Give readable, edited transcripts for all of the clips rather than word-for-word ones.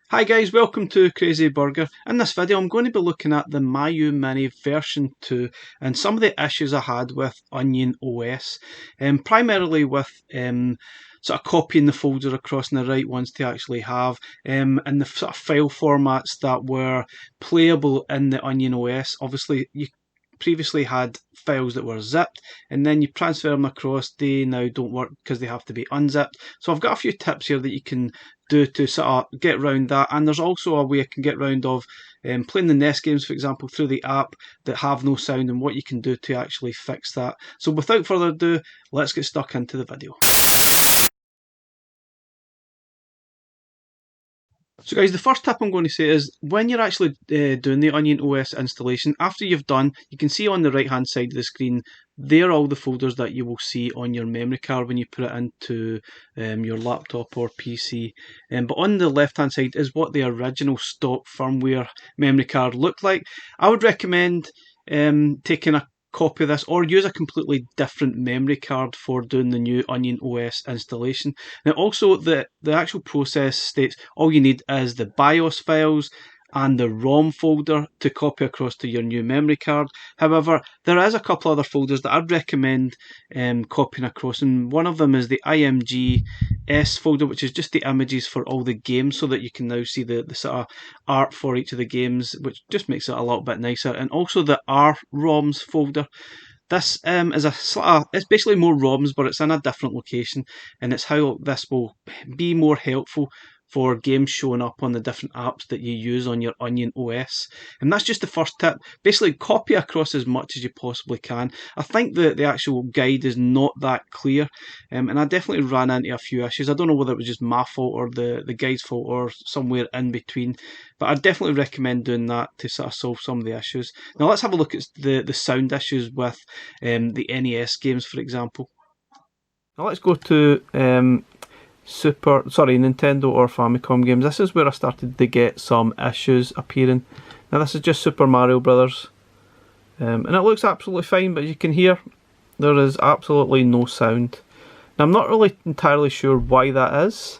Hi guys, welcome to Crazy Burger. In this video I'm going to be looking at the Miyoo Mini version 2 and some of the issues I had with Onion OS. Primarily with sort of copying the folder across and the right ones to actually have and the sort of file formats that were playable in the Onion OS. Obviously you previously had files that were zipped and then you transfer them across. They now don't work because they have to be unzipped. So I've got a few tips here that you can do to sort of get around that, and there's also a way I can get around of playing the NES games, for example, through the app that have no sound and what you can do to actually fix that. So without further ado, let's get stuck into the video. So guys, the first tip I'm going to say is when you're actually doing the Onion OS installation, after you've done, you can see on the right hand side of the screen, they're all the folders that you will see on your memory card when you put it into your laptop or PC. But on the left hand side is what the original stock firmware memory card looked like. I would recommend taking a copy of this or use a completely different memory card for doing the new Onion OS installation. Now also the actual process states all you need is the BIOS files and the ROM folder to copy across to your new memory card. However, there is a couple other folders that I'd recommend copying across, and one of them is the IMGS folder, which is just the images for all the games, so that you can now see the sort of art for each of the games, which just makes it a little bit nicer. And also the ROMs folder. This is a sort of, it's basically more ROMs, but it's in a different location, and it's how this will be more helpful for games showing up on the different apps that you use on your Onion OS. And that's just the first tip. Basically, copy across as much as you possibly can. I think the actual guide is not that clear, and I definitely ran into a few issues. I don't know whether it was just my fault or the guide's fault or somewhere in between, but I definitely recommend doing that to sort of solve some of the issues. Now let's have a look at the sound issues with the NES games, for example. Now let's go to Nintendo or Famicom games. This is where I started to get some issues appearing. Now this is just Super Mario Brothers, and it looks absolutely fine, but as you can hear, there is absolutely no sound. Now I'm not really entirely sure why that is.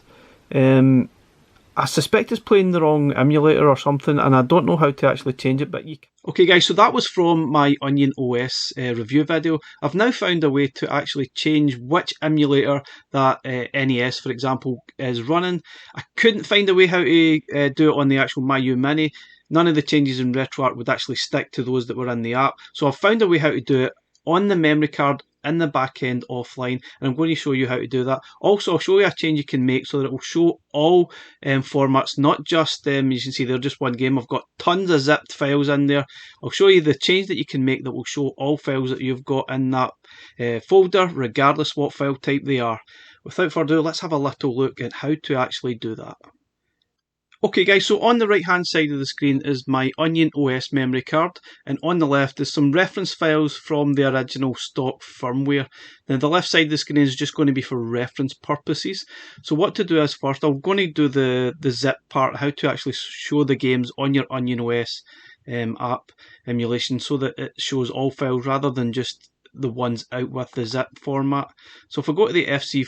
I suspect it's playing the wrong emulator or something, and I don't know how to actually change it, but you can. Okay guys, so that was from my Onion OS review video. I've now found a way to actually change which emulator that NES, for example, is running. I couldn't find a way how to do it on the actual Miyoo Mini. None of the changes in RetroArch would actually stick to those that were in the app. So I've found a way how to do it on the memory card in the back end offline, and I'm going to show you how to do that. Also, I'll show you a change you can make so that it will show all formats, not just you can see they're just one game. I've got tons of zipped files in there. I'll show you the change that you can make that will show all files that you've got in that folder, regardless what file type they are. Without further ado, let's have a little look at how to actually do that. Okay guys, so on the right hand side of the screen is my Onion OS memory card, and on the left is some reference files from the original stock firmware. Now the left side of the screen is just going to be for reference purposes. So what to do is first, I'm going to do the zip part, how to actually show the games on your Onion OS app emulation so that it shows all files rather than just the ones out with the zip format. So if I go to the FC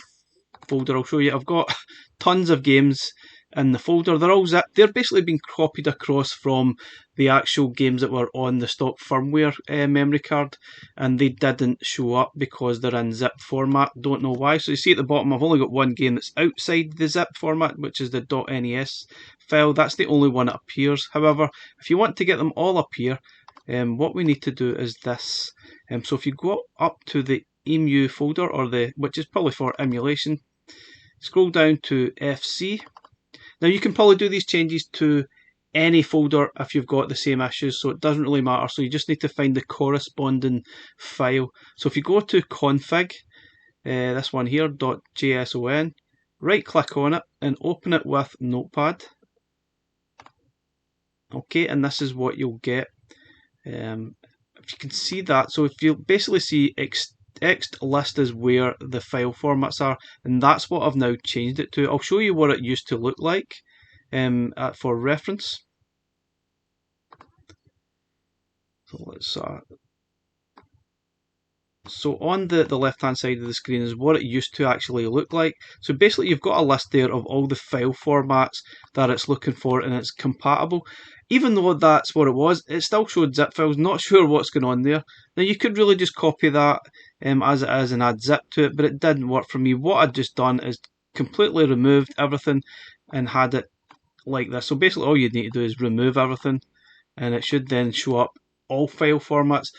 folder, I'll show you I've got tons of games in the folder. They're all zipped. They're basically being copied across from the actual games that were on the stock firmware memory card, and they didn't show up because they're in zip format. Don't know why. So you see at the bottom I've only got one game that's outside the zip format, which is the .nes file. That's the only one that appears. However, if you want to get them all up here, what we need to do is this. So if you go up to the EMU folder, or which is probably for emulation, scroll down to FC. Now you can probably do these changes to any folder if you've got the same issues, so it doesn't really matter. So you just need to find the corresponding file. So if you go to config, this one here, .json, right click on it and open it with Notepad. Okay, and this is what you'll get. If you can see that, so if you basically see Text list is where the file formats are, and that's what I've now changed it to. I'll show you what it used to look like for reference. So let's So on the left hand side of the screen is what it used to actually look like. So basically you've got a list there of all the file formats that it's looking for and it's compatible. Even though that's what it was, it still showed zip files. Not sure what's going on there. Now you could really just copy that as it is and add zip to it, but it didn't work for me. What I'd just done is completely removed everything and had it like this. So basically all you need to do is remove everything and it should then show up all file formats.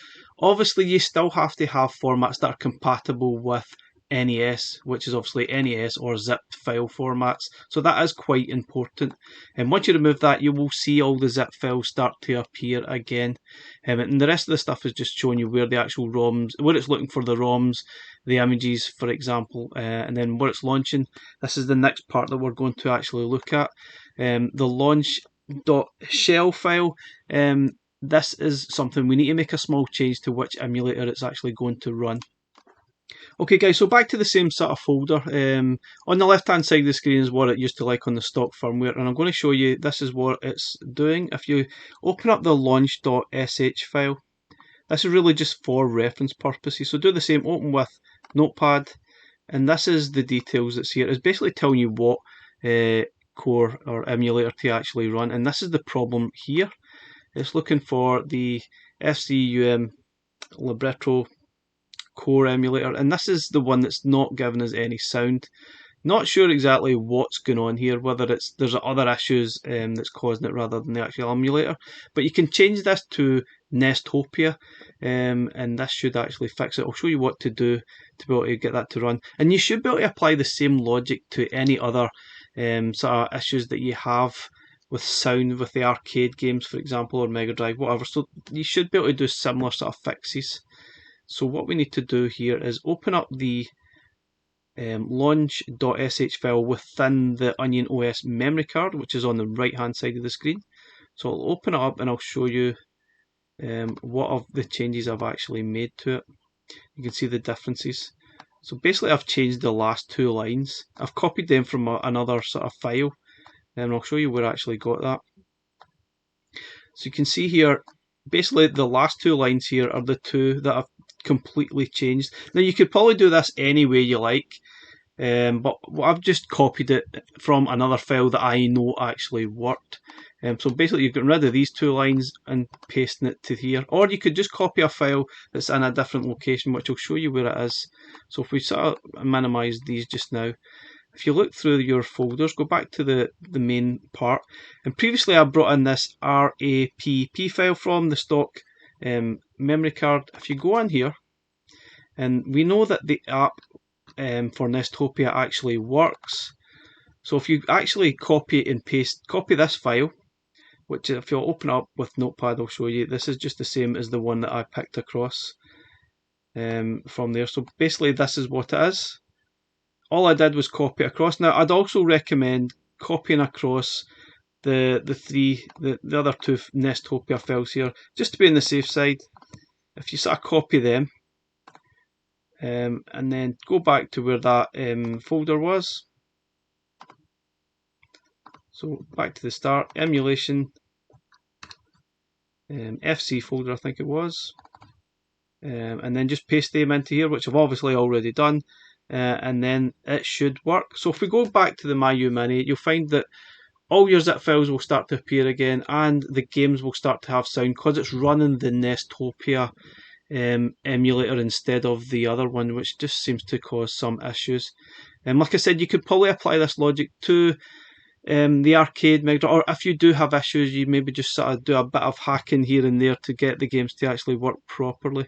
Obviously you still have to have formats that are compatible with NES, which is obviously NES or zipped file formats, so that is quite important. And once you remove that, you will see all the zip files start to appear again, and the rest of the stuff is just showing you where the actual ROMs, where it's looking for the ROMs, the images for example, and then where it's launching. This is the next part that we're going to actually look at, the launch.shell file. This is something we need to make a small change to which emulator it's actually going to run. Okay guys, so back to the same sort of folder. On the left hand side of the screen is what it used to like on the stock firmware, and I'm going to show you this is what it's doing. If you open up the launch.sh file, this is really just for reference purposes, so do the same, open with Notepad, and this is the details that's here. It's basically telling you what core or emulator to actually run, and this is the problem here. It's looking for the FCUM Libretto core emulator, and this is the one that's not giving us any sound. Not sure exactly what's going on here, whether there's other issues that's causing it rather than the actual emulator, but you can change this to Nestopia, and this should actually fix it. I'll show you what to do to be able to get that to run, and you should be able to apply the same logic to any other sort of issues that you have with sound with the arcade games, for example, or Mega Drive, whatever. So you should be able to do similar sort of fixes. So what we need to do here is open up the launch.sh file within the Onion OS memory card, which is on the right hand side of the screen. So I'll open it up and I'll show you what of the changes I've actually made to it. You can see the differences. So basically I've changed the last two lines. I've copied them from another sort of file, and I'll show you where I actually got that. So you can see here, basically the last two lines here are the two that I've completely changed. Now you could probably do this any way you like, but I've just copied it from another file that I know actually worked. So basically you're getting rid of these two lines and pasting it to here, or you could just copy a file that's in a different location, which will show you where it is. So if we sort of minimise these just now, if you look through your folders, go back to the main part, and previously I brought in this RAPP file from the stock memory card. If you go in here, and we know that the app for Nestopia actually works, so if you actually copy and paste, copy this file, which if you'll open up with Notepad I'll show you, this is just the same as the one that I picked across from there. So basically this is what it is. All I did was copy it across. Now I'd also recommend copying across the other two Nestopia files here, just to be on the safe side. If you sort of copy them, and then go back to where that folder was. So back to the start, emulation, FC folder I think it was, and then just paste them into here, which I've obviously already done. And then it should work. So if we go back to the Miyoo Mini, you'll find that all your zip files will start to appear again, and the games will start to have sound because it's running the Nestopia emulator instead of the other one, which just seems to cause some issues. And like I said, you could probably apply this logic to the arcade Mega Drive, or if you do have issues, you maybe just sort of do a bit of hacking here and there to get the games to actually work properly.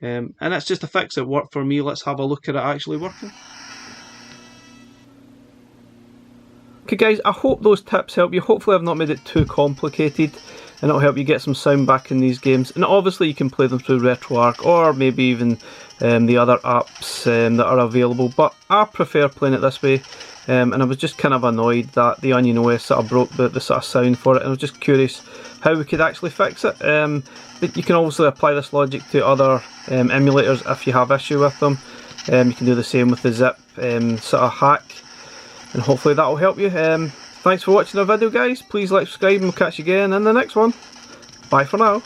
And it's just a fix that worked for me. Let's have a look at it actually working. Okay guys, I hope those tips help you. Hopefully I've not made it too complicated, and it'll help you get some sound back in these games. And obviously you can play them through RetroArch or maybe even the other apps that are available, but I prefer playing it this way. And I was just kind of annoyed that the Onion OS sort of broke the sort of sound for it, and I was just curious how we could actually fix it. But you can also apply this logic to other emulators if you have issue with them. You can do the same with the zip sort of hack, and hopefully that will help you. Thanks for watching our video guys. Please like, subscribe, and we'll catch you again in the next one. Bye for now.